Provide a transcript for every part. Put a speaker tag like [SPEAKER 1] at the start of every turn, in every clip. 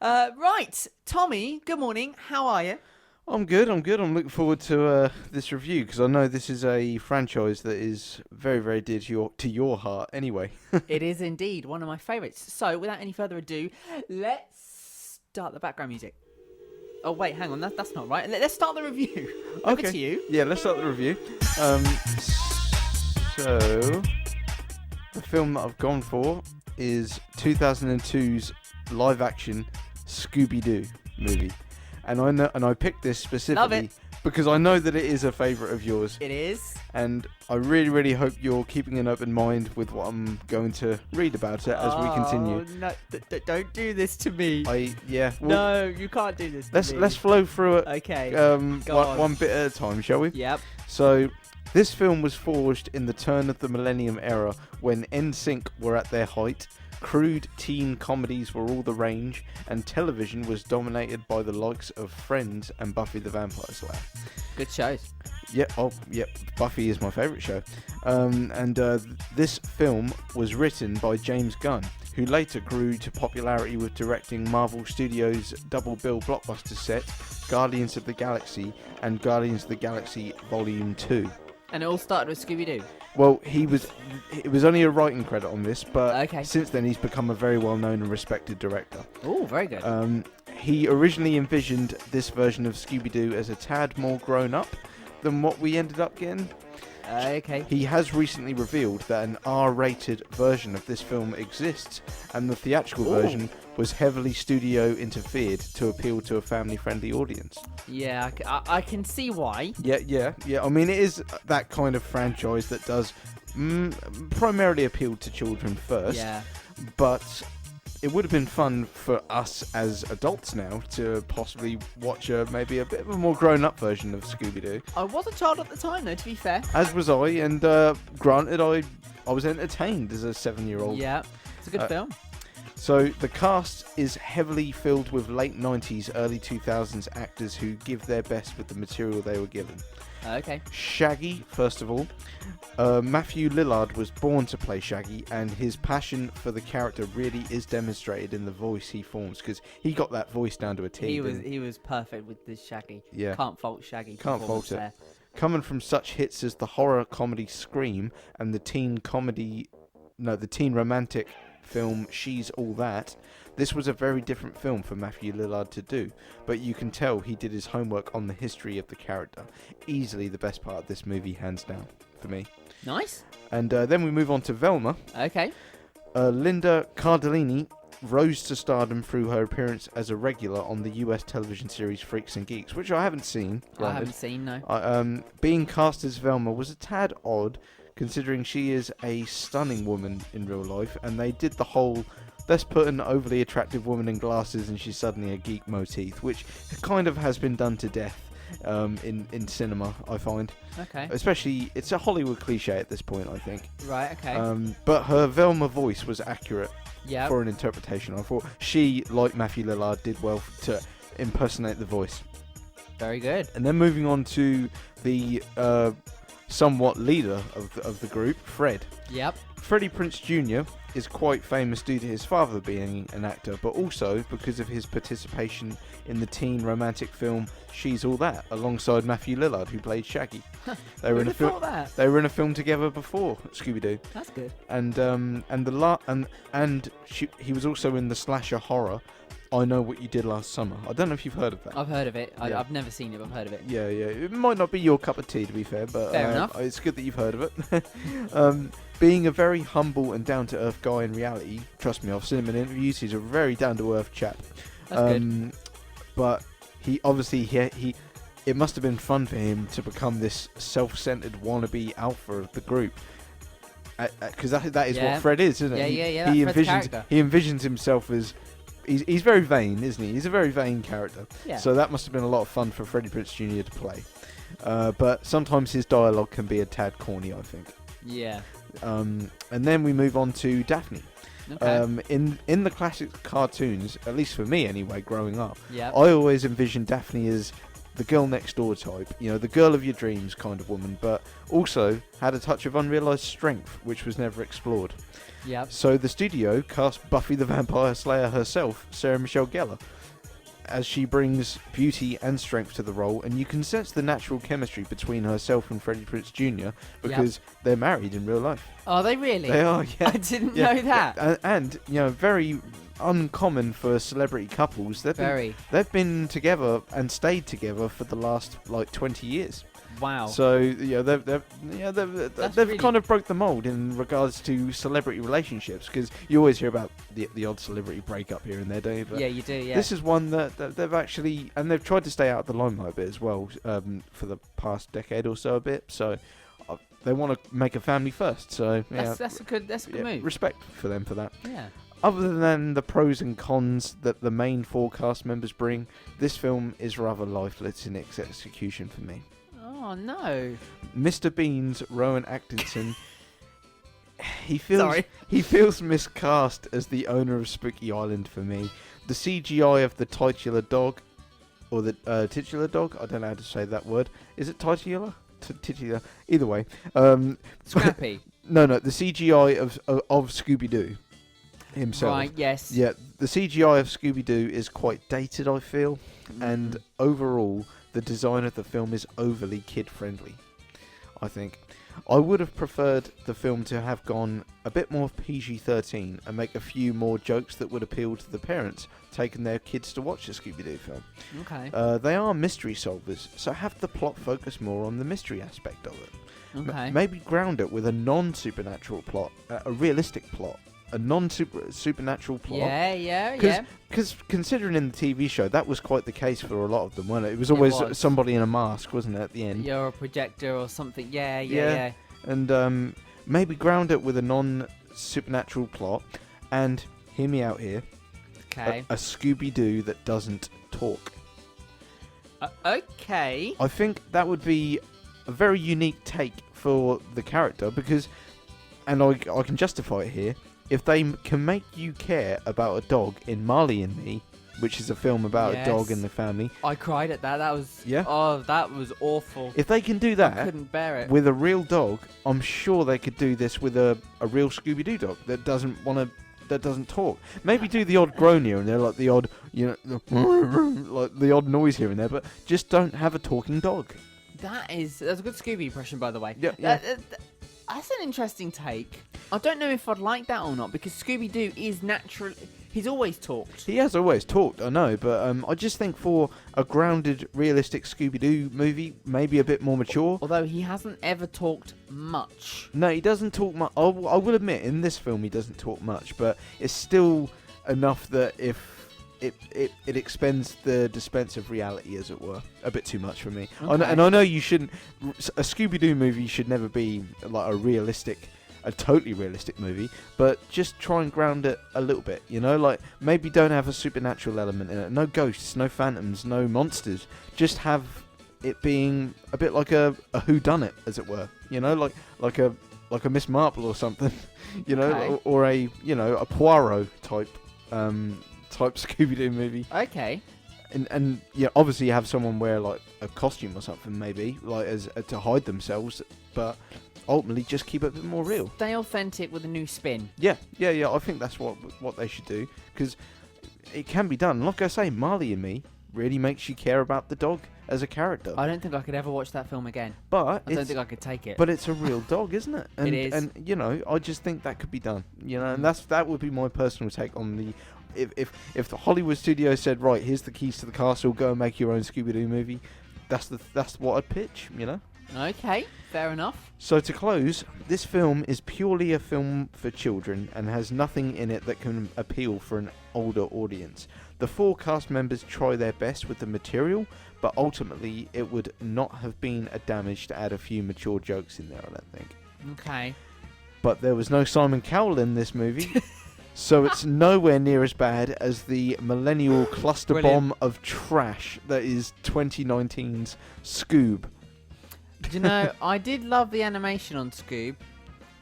[SPEAKER 1] Right, Tommy, good morning. How are you?
[SPEAKER 2] I'm good. I'm good. I'm looking forward to this review because I know this is a franchise that is very, very dear to your heart. Anyway,
[SPEAKER 1] It is indeed one of my favourites. So, without any further ado, let's start the background music. Oh, wait, hang on. That's not right. Let's start the review. Over
[SPEAKER 2] okay.
[SPEAKER 1] to you.
[SPEAKER 2] Yeah, let's start the review. Um, so the film that I've gone for is 2002's live-action Scooby-Doo movie, and I picked this
[SPEAKER 1] Love
[SPEAKER 2] specifically
[SPEAKER 1] it.
[SPEAKER 2] because I know that it is a favourite of yours.
[SPEAKER 1] It is.
[SPEAKER 2] And I really, really hope you're keeping an open mind with what I'm going to read about it as we continue.
[SPEAKER 1] No, don't do this to me.
[SPEAKER 2] Well,
[SPEAKER 1] No, you can't do this to me.
[SPEAKER 2] let's flow through it.
[SPEAKER 1] Okay. Go on.
[SPEAKER 2] One bit at a time, shall we?
[SPEAKER 1] Yep.
[SPEAKER 2] So, this film was forged in the turn of the millennium era when NSYNC were at their height. Crude teen comedies were all the rage, and television was dominated by the likes of Friends and Buffy the Vampire Slayer.
[SPEAKER 1] Good shows.
[SPEAKER 2] Yep. Buffy is my favourite show. This film was written by James Gunn, who later grew to popularity with directing Marvel Studios' double bill blockbuster set, Guardians of the Galaxy and Guardians of the Galaxy Volume 2.
[SPEAKER 1] And it all started with Scooby-Doo.
[SPEAKER 2] Well, it was only a writing credit on this, but
[SPEAKER 1] Okay.
[SPEAKER 2] since then he's become a very well-known and respected director.
[SPEAKER 1] Oh, very good.
[SPEAKER 2] He originally envisioned this version of Scooby-Doo as a tad more grown up than what we ended up getting.
[SPEAKER 1] Okay.
[SPEAKER 2] He has recently revealed that an R-rated version of this film exists, and the theatrical version was heavily studio interfered to appeal to a family-friendly audience.
[SPEAKER 1] Yeah, I can see why.
[SPEAKER 2] Yeah. I mean, it is that kind of franchise that does primarily appeal to children first,
[SPEAKER 1] Yeah.
[SPEAKER 2] but it would have been fun for us as adults now to possibly watch maybe a bit of a more grown-up version of Scooby-Doo.
[SPEAKER 1] I was a child at the time, though, to be fair.
[SPEAKER 2] As was I, and granted, I was entertained as a 7-year-old.
[SPEAKER 1] Yeah, it's a good film.
[SPEAKER 2] So the cast is heavily filled with late 90s, early 2000s actors who give their best with the material they were given.
[SPEAKER 1] Okay.
[SPEAKER 2] Shaggy, first of all. Matthew Lillard was born to play Shaggy, and his passion for the character really is demonstrated in the voice he forms, because he got that voice down to a T.
[SPEAKER 1] He was perfect with this Shaggy.
[SPEAKER 2] Yeah.
[SPEAKER 1] Can't fault Shaggy.
[SPEAKER 2] Can't fault it.
[SPEAKER 1] There.
[SPEAKER 2] Coming from such hits as the horror comedy Scream and the teen romantic film She's All That, this was a very different film for Matthew Lillard to do, but you can tell he did his homework on the history of the character. Easily the best part of this movie, hands down, for me.
[SPEAKER 1] Nice.
[SPEAKER 2] And then we move on to Velma.
[SPEAKER 1] Okay.
[SPEAKER 2] Linda Cardellini rose to stardom through her appearance as a regular on the US television series Freaks and Geeks, which I haven't seen.
[SPEAKER 1] I haven't seen, no.
[SPEAKER 2] Being cast as Velma was a tad odd, considering she is a stunning woman in real life, and they did the whole let's put an overly attractive woman in glasses and she's suddenly a geek motif, which kind of has been done to death in cinema, I find.
[SPEAKER 1] Okay.
[SPEAKER 2] Especially, it's a Hollywood cliche at this point, I think.
[SPEAKER 1] Right, okay.
[SPEAKER 2] But her Velma voice was accurate
[SPEAKER 1] Yeah.
[SPEAKER 2] for an interpretation. I thought she, like Matthew Lillard, did well to impersonate the voice.
[SPEAKER 1] Very good.
[SPEAKER 2] And then moving on to the somewhat leader of the group, Fred.
[SPEAKER 1] Yep.
[SPEAKER 2] Freddie Prinze Jr. is quite famous due to his father being an actor, but also because of his participation in the teen romantic film She's All That, alongside Matthew Lillard, who played Shaggy. They were in a film. They were in a film together before Scooby-Doo.
[SPEAKER 1] That's good.
[SPEAKER 2] He was also in the slasher horror I Know What You Did Last Summer. I don't know if you've heard of that.
[SPEAKER 1] I've heard of it.
[SPEAKER 2] Yeah.
[SPEAKER 1] I've never seen it, but I've heard of it.
[SPEAKER 2] Yeah. It might not be your cup of tea, to be fair, but
[SPEAKER 1] Fair enough.
[SPEAKER 2] It's good that you've heard of it. Being a very humble and down-to-earth guy in reality, trust me, I've seen him in interviews. He's a very down-to-earth chap.
[SPEAKER 1] That's good.
[SPEAKER 2] But he obviously it must have been fun for him to become this self-centered wannabe alpha of the group. Because that is what Fred is, isn't it?
[SPEAKER 1] Yeah. That's Fred's character.
[SPEAKER 2] He envisions himself as. He's very vain, isn't he? He's a very vain character.
[SPEAKER 1] Yeah.
[SPEAKER 2] So that must have been a lot of fun for Freddie Prinze Jr. to play. But sometimes his dialogue can be a tad corny, I think.
[SPEAKER 1] Yeah.
[SPEAKER 2] And then we move on to Daphne.
[SPEAKER 1] Okay.
[SPEAKER 2] In the classic cartoons, at least for me anyway, growing up,
[SPEAKER 1] Yeah.
[SPEAKER 2] I always envisioned Daphne as the girl next door type, the girl of your dreams kind of woman, but also had a touch of unrealised strength, which was never explored.
[SPEAKER 1] Yep.
[SPEAKER 2] So the studio cast Buffy the Vampire Slayer herself, Sarah Michelle Gellar, as she brings beauty and strength to the role, and you can sense the natural chemistry between herself and Freddie Prinze Jr. because they're married in real life.
[SPEAKER 1] Are they really?
[SPEAKER 2] They are, yeah.
[SPEAKER 1] I didn't know that.
[SPEAKER 2] Yeah. And very uncommon for celebrity couples. They've been together and stayed together for the last 20 years.
[SPEAKER 1] Wow.
[SPEAKER 2] So they've
[SPEAKER 1] really
[SPEAKER 2] kind of broke the mold in regards to celebrity relationships, because you always hear about the odd celebrity breakup here and there, don't you? But
[SPEAKER 1] yeah, you do. Yeah.
[SPEAKER 2] this is one that they've actually, and they've tried to stay out of the limelight a bit as well for the past decade or so a bit. So they want to make a family first. So yeah,
[SPEAKER 1] that's a good move.
[SPEAKER 2] Respect for them for that.
[SPEAKER 1] Yeah.
[SPEAKER 2] Other than the pros and cons that the main 4 cast members bring, this film is rather lifeless in its execution for me.
[SPEAKER 1] Oh no.
[SPEAKER 2] Mr. Bean's Rowan Atkinson, he feels miscast as the owner of Spooky Island for me. The CGI of the titular dog, or the titular dog, I don't know how to say that word. Is it titular? Titular. Either way.
[SPEAKER 1] Scrappy.
[SPEAKER 2] No, the CGI of Scooby-Doo himself.
[SPEAKER 1] Right, yes.
[SPEAKER 2] Yeah, the CGI of Scooby-Doo is quite dated, I feel, and overall the design of the film is overly kid-friendly, I think. I would have preferred the film to have gone a bit more PG-13 and make a few more jokes that would appeal to the parents taking their kids to watch the Scooby-Doo film.
[SPEAKER 1] Okay.
[SPEAKER 2] They are mystery solvers, so have the plot focus more on the mystery aspect of it.
[SPEAKER 1] Okay.
[SPEAKER 2] Maybe ground it with a non-supernatural plot, a realistic plot. A non-supernatural plot.
[SPEAKER 1] Yeah.
[SPEAKER 2] Because considering in the TV show, that was quite the case for a lot of them, wasn't it? It was always somebody in a mask, wasn't it, at the end?
[SPEAKER 1] Yeah, or a projector or something. Yeah.
[SPEAKER 2] And maybe ground it with a non-supernatural plot, and hear me out here.
[SPEAKER 1] Okay.
[SPEAKER 2] A Scooby-Doo that doesn't talk.
[SPEAKER 1] Okay.
[SPEAKER 2] I think that would be a very unique take for the character, because, and I can justify it here, if they can make you care about a dog in Marley and Me, which is a film about a dog and the family.
[SPEAKER 1] I cried at that. That was...
[SPEAKER 2] Yeah?
[SPEAKER 1] Oh, that was awful.
[SPEAKER 2] If they can do that...
[SPEAKER 1] I couldn't bear it.
[SPEAKER 2] With a real dog, I'm sure they could do this with a real Scooby-Doo dog that doesn't talk. Maybe do the odd groan here and there, like the odd, like the odd noise here and there, but just don't have a talking dog.
[SPEAKER 1] That's a good Scooby impression, by the way.
[SPEAKER 2] Yeah.
[SPEAKER 1] That's an interesting take. I don't know if I'd like that or not, because Scooby-Doo is natural. He's always talked.
[SPEAKER 2] He has always talked, I know, but I just think for a grounded, realistic Scooby-Doo movie, maybe a bit more mature.
[SPEAKER 1] Although he hasn't ever talked much.
[SPEAKER 2] No, he doesn't talk much. I will admit, in this film, he doesn't talk much, but it's still enough that if it expends the dispense of reality, as it were, a bit too much for me.
[SPEAKER 1] Okay.
[SPEAKER 2] And I know you shouldn't. A Scooby-Doo movie should never be like a totally realistic movie, but just try and ground it a little bit, like maybe don't have a supernatural element in it. No ghosts, no phantoms, no monsters. Just have it being a bit like a whodunit, as it were, like a Miss Marple or something,
[SPEAKER 1] Okay.
[SPEAKER 2] or a Poirot type Scooby-Doo movie.
[SPEAKER 1] Okay.
[SPEAKER 2] And obviously you have someone wear like a costume or something, maybe like as to hide themselves, but ultimately just keep it a bit more real.
[SPEAKER 1] Stay authentic with a new spin.
[SPEAKER 2] Yeah. I think that's what they should do, because it can be done. Like I say, Marley and Me really makes you care about the dog as a character.
[SPEAKER 1] I don't think I could ever watch that film again.
[SPEAKER 2] But
[SPEAKER 1] I don't think I could take it.
[SPEAKER 2] But it's a real dog, isn't it? And,
[SPEAKER 1] It is.
[SPEAKER 2] And I just think that could be done. And that would be my personal take on the. If the Hollywood studio said, right, here's the keys to the castle, go and make your own Scooby-Doo movie, that's what I'd pitch.
[SPEAKER 1] Okay, fair enough.
[SPEAKER 2] So to close, this film is purely a film for children and has nothing in it that can appeal for an older audience. The 4 cast members try their best with the material, but ultimately it would not have been a damage to add a few mature jokes in there, I don't think.
[SPEAKER 1] Okay.
[SPEAKER 2] But there was no Simon Cowell in this movie, so it's nowhere near as bad as the millennial cluster bomb of trash that is 2019's Scoob.
[SPEAKER 1] Do you know, I did love the animation on Scoob.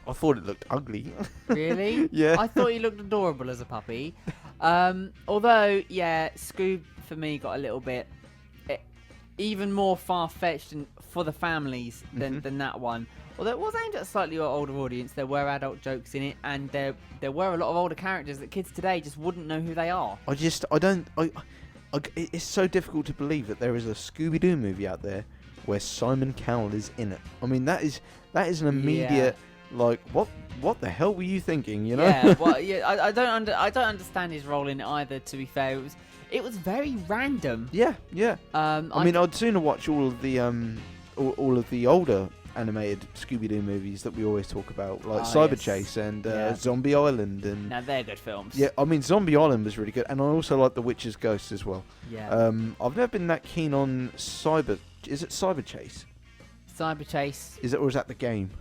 [SPEAKER 2] I thought it looked ugly.
[SPEAKER 1] Really?
[SPEAKER 2] Yeah.
[SPEAKER 1] I thought he looked adorable as a puppy. Although, yeah, Scoob for me got a little bit... even more far-fetched and for the families than that one. Although it was aimed at a slightly older audience, there were adult jokes in it, and there were a lot of older characters that kids today just wouldn't know who they are.
[SPEAKER 2] It's so difficult to believe that there is a Scooby-Doo movie out there where Simon Cowell is in it. I mean, that is an immediate like, what the hell were you thinking? You know?
[SPEAKER 1] Yeah, well, I don't understand his role in it either. To be fair, it was very random.
[SPEAKER 2] Yeah. I mean, I'd sooner watch all of the older animated Scooby-Doo movies that we always talk about, like Cyber Chase and Zombie Island. And
[SPEAKER 1] now they're good films.
[SPEAKER 2] Yeah, I mean, Zombie Island was really good, and I also like The Witch's Ghost as well.
[SPEAKER 1] Yeah.
[SPEAKER 2] I've never been that keen on Cyber. Is it Cyber Chase?
[SPEAKER 1] Cyber Chase.
[SPEAKER 2] Or is that the game?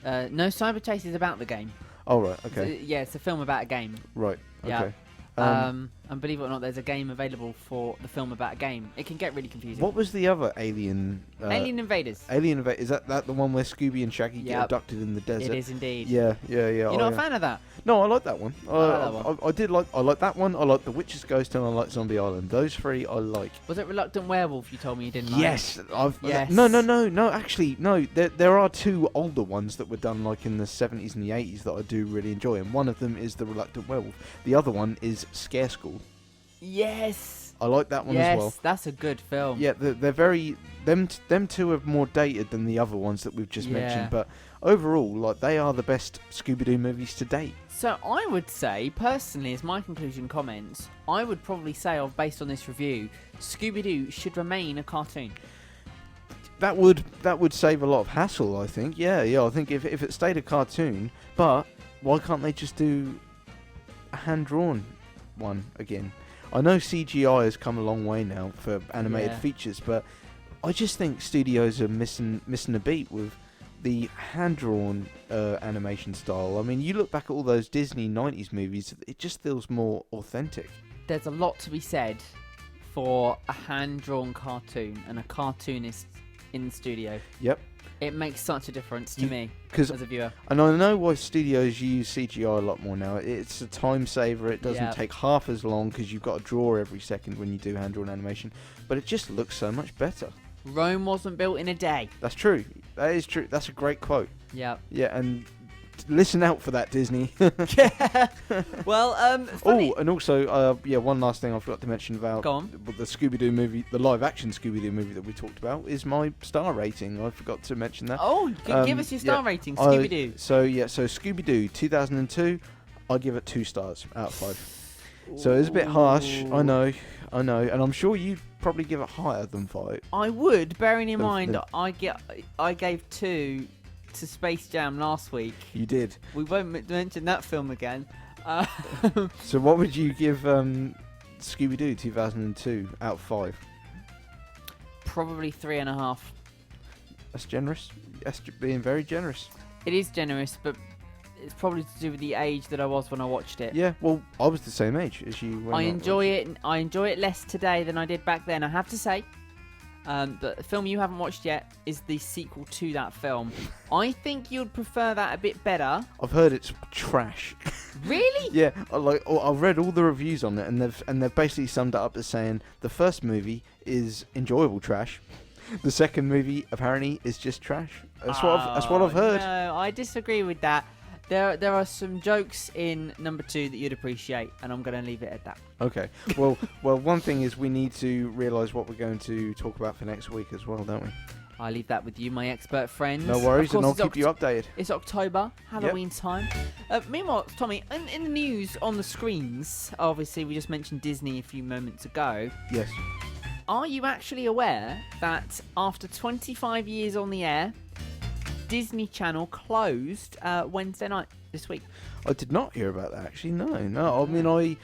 [SPEAKER 1] No, Cyber Chase is about the game.
[SPEAKER 2] Oh right, okay.
[SPEAKER 1] It's a film about a game.
[SPEAKER 2] Right. Okay.
[SPEAKER 1] Yeah. And believe it or not, there's a game available for the film about a game. It can get really confusing.
[SPEAKER 2] What was the other Alien?
[SPEAKER 1] Alien Invaders.
[SPEAKER 2] Alien Invaders. Is that the one where Scooby and Shaggy get abducted in the desert?
[SPEAKER 1] It is indeed.
[SPEAKER 2] Yeah.
[SPEAKER 1] You're not a fan of that?
[SPEAKER 2] No, I like that one.
[SPEAKER 1] I
[SPEAKER 2] like that one. I like The Witch's Ghost and I like Zombie Island. Those three I like.
[SPEAKER 1] Was it Reluctant Werewolf you told me you didn't like?
[SPEAKER 2] Yes.
[SPEAKER 1] Yes.
[SPEAKER 2] No. Actually, no. There are two older ones that were done like in the 70s and the 80s that I do really enjoy, and one of them is The Reluctant Werewolf. The other one is Scare School.
[SPEAKER 1] Yes.
[SPEAKER 2] I like that one as well.
[SPEAKER 1] Yes, that's a good film.
[SPEAKER 2] Yeah, they're very them two are more dated than the other ones that we've just mentioned, but overall, like, they are the best Scooby-Doo movies to date.
[SPEAKER 1] So I would say, personally, as my conclusion comments, I would probably say, based on this review, Scooby-Doo should remain a cartoon.
[SPEAKER 2] That would save a lot of hassle, I think. Yeah. I think if it stayed a cartoon, but why can't they just do a hand-drawn one again? I know CGI has come a long way now for animated features, but I just think studios are missing a beat with the hand-drawn animation style. I mean, you look back at all those Disney 90s movies, it just feels more authentic.
[SPEAKER 1] There's a lot to be said for a hand-drawn cartoon and a cartoonist in the studio.
[SPEAKER 2] Yep.
[SPEAKER 1] It makes such a difference to me as a viewer.
[SPEAKER 2] And I know why studios use CGI a lot more now. It's a time saver. It doesn't take half as long because you've got to draw every second when you do hand-drawn animation. But it just looks so much better.
[SPEAKER 1] Rome wasn't built in a day.
[SPEAKER 2] That's true. That is true. That's a great quote.
[SPEAKER 1] Yeah.
[SPEAKER 2] Yeah, and listen out for that, Disney.
[SPEAKER 1] Well,
[SPEAKER 2] oh, and also, one last thing I forgot to mention about the Scooby-Doo movie, the live-action Scooby-Doo movie that we talked about, is my star rating. I forgot to mention that.
[SPEAKER 1] Oh, give us your star rating, Scooby-Doo.
[SPEAKER 2] So Scooby-Doo 2002, I give it 2 stars out of 5. So it's a bit harsh, I know, and I'm sure you'd probably give it higher than 5.
[SPEAKER 1] I would, bearing in mind I gave 2 to Space Jam last week.
[SPEAKER 2] You did.
[SPEAKER 1] We won't mention that film again.
[SPEAKER 2] So what would you give Scooby-Doo 2002 out of 5?
[SPEAKER 1] Probably 3.5.
[SPEAKER 2] That's generous. That's being very generous.
[SPEAKER 1] It is generous, but it's probably to do with the age that I was when I watched it.
[SPEAKER 2] Yeah, well, I was the same age as you.
[SPEAKER 1] I enjoy it less today than I did back then, I have to say. But the film you haven't watched yet is the sequel to that film. I think you'd prefer that a bit better.
[SPEAKER 2] I've heard it's trash.
[SPEAKER 1] Really?
[SPEAKER 2] Yeah, I've read all the reviews on it, and they've basically summed it up as saying the first movie is enjoyable trash. The second movie apparently is just trash. That's what I've heard.
[SPEAKER 1] No, I disagree with that. There are some jokes in number 2 that you'd appreciate, and I'm going to leave it at that.
[SPEAKER 2] Okay. Well, one thing is we need to realise what we're going to talk about for next week as well, don't we?
[SPEAKER 1] I leave that with you, my expert friends.
[SPEAKER 2] No worries, and I'll keep you updated.
[SPEAKER 1] It's October, Halloween time. Meanwhile, Tommy, in the news on the screens, obviously we just mentioned Disney a few moments ago.
[SPEAKER 2] Yes.
[SPEAKER 1] Are you actually aware that after 25 years on the air, Disney Channel closed Wednesday night this week?
[SPEAKER 2] I did not hear about that, actually. No. I mean,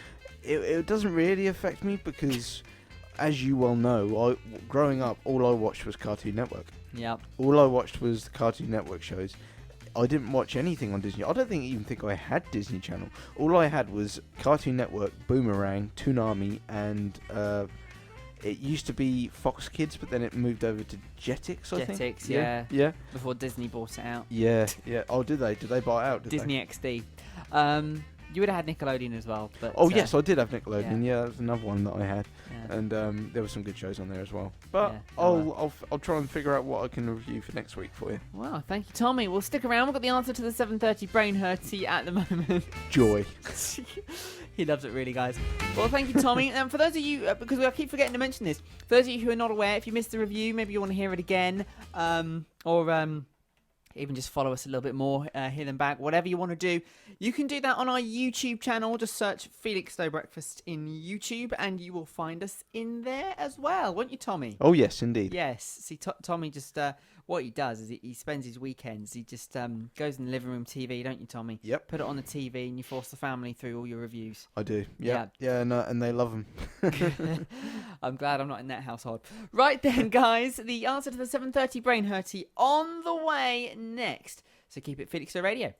[SPEAKER 2] it doesn't really affect me because, as you well know, growing up, all I watched was Cartoon Network.
[SPEAKER 1] Yeah.
[SPEAKER 2] All I watched was the Cartoon Network shows. I didn't watch anything on Disney. I don't even think I had Disney Channel. All I had was Cartoon Network, Boomerang, Toonami, and it used to be Fox Kids, but then it moved over to Jetix, I think.
[SPEAKER 1] Jetix, yeah. Before Disney bought it out.
[SPEAKER 2] Yeah. Oh, did they? Did they buy it out?
[SPEAKER 1] Disney XD. You would have had Nickelodeon as well. But,
[SPEAKER 2] Oh yes, I did have Nickelodeon. Yeah, that was another one that I had,
[SPEAKER 1] Yeah.
[SPEAKER 2] and there were some good shows on there as well. But
[SPEAKER 1] Yeah,
[SPEAKER 2] I'll try and figure out what I can review for next week for you.
[SPEAKER 1] Well, thank you, Tommy. We'll stick around. We've got the answer to the 7:30 brain hurty at the moment.
[SPEAKER 2] Joy.
[SPEAKER 1] He loves it, really, guys. Well, thank you, Tommy. And for those of you, because I keep forgetting to mention this, for those of you who are not aware, if you missed the review, maybe you want to hear it again, or even just follow us a little bit more, hear them back, whatever you want to do, you can do that on our YouTube channel. Just search Felixstowe Breakfast in YouTube, and you will find us in there as well, won't you, Tommy?
[SPEAKER 2] Oh yes, indeed.
[SPEAKER 1] Yes. See, Tommy just what he does is he spends his weekends. He just goes in the living room TV, don't you, Tommy?
[SPEAKER 2] Yep.
[SPEAKER 1] Put it on the TV, and you force the family through all your reviews.
[SPEAKER 2] I do. Yep. Yeah. And they love them.
[SPEAKER 1] I'm glad I'm not in that household. Right then, guys, the answer to the 7:30 brain hurty on the way next. So keep it Felixstowe Radio.